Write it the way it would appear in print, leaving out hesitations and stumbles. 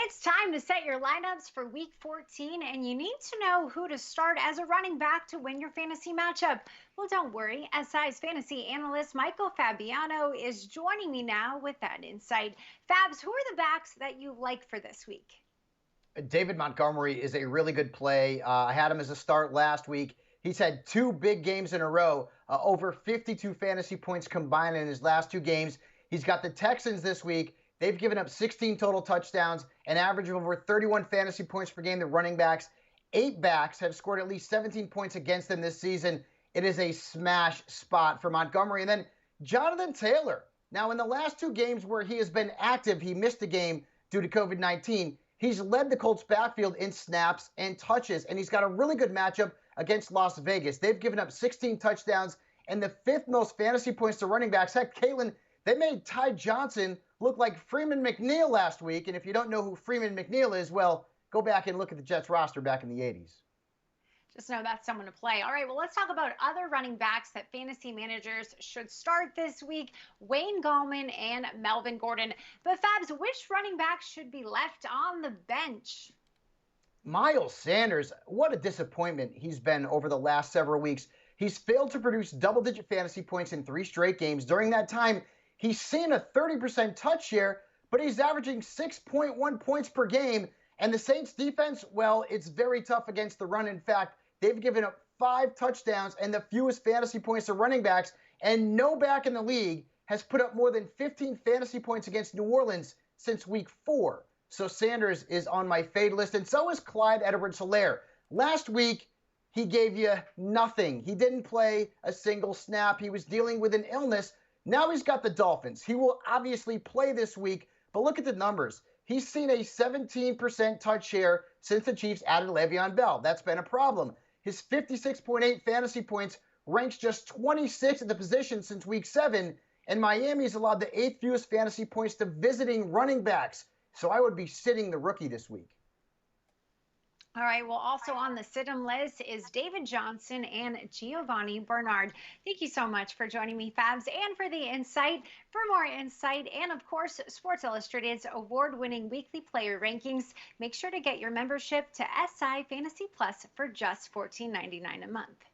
It's time to set your lineups for week 14, and you need to know who to start as a running back to win your fantasy matchup. Well, don't worry. SI's fantasy analyst Michael Fabiano is joining me now with that insight. Fabs, who are the backs that you like for this week? David Montgomery is a really good play. I had him as a start last week. He's had two big games in a row, over 52 fantasy points combined in his last two games. He's got the Texans this week. They've given up 16 total touchdowns, an average of over 31 fantasy points per game. The running backs, 8 backs have scored at least 17 points against them this season. It is a smash spot for Montgomery. And then Jonathan Taylor. Now, in the last two games where he has been active, he missed a game due to COVID-19. He's led the Colts backfield in snaps and touches, and he's got a really good matchup against Las Vegas. They've given up 16 touchdowns and the 5th most fantasy points to running backs. Heck, Kaitlin, they made Ty Johnson look like Freeman McNeil last week. And if you don't know who Freeman McNeil is, well, go back and look at the Jets roster back in the 80s. Just know that's someone to play. All right, well, let's talk about other running backs that fantasy managers should start this week. Wayne Gallman and Melvin Gordon. But Fabs, which running back should be left on the bench? Miles Sanders, what a disappointment he's been over the last several weeks. He's failed to produce double-digit fantasy points in 3 straight games. During that time, he's seen a 30% touch share, but he's averaging 6.1 points per game. And the Saints defense, well, it's very tough against the run. In fact, they've given up 5 touchdowns and the fewest fantasy points to running backs. And no back in the league has put up more than 15 fantasy points against New Orleans since week 4. So Sanders is on my fade list. And so is Clyde Solaire. Last week, he gave you nothing. He didn't play a single snap. He was dealing with an illness. Now he's got the Dolphins. He will obviously play this week. But look at the numbers. He's seen a 17% touch share since the Chiefs added Le'Veon Bell. That's been a problem. His 56.8 fantasy points ranks just 26th at the position since week 7, and Miami's allowed the 8th fewest fantasy points to visiting running backs. So I would be sitting the rookie this week. All right, well, also on the sit-em list is David Johnson and Giovanni Bernard. Thank you so much for joining me, Fabs, and for the insight. For more insight and, of course, Sports Illustrated's award-winning weekly player rankings, make sure to get your membership to SI Fantasy Plus for just $14.99 a month.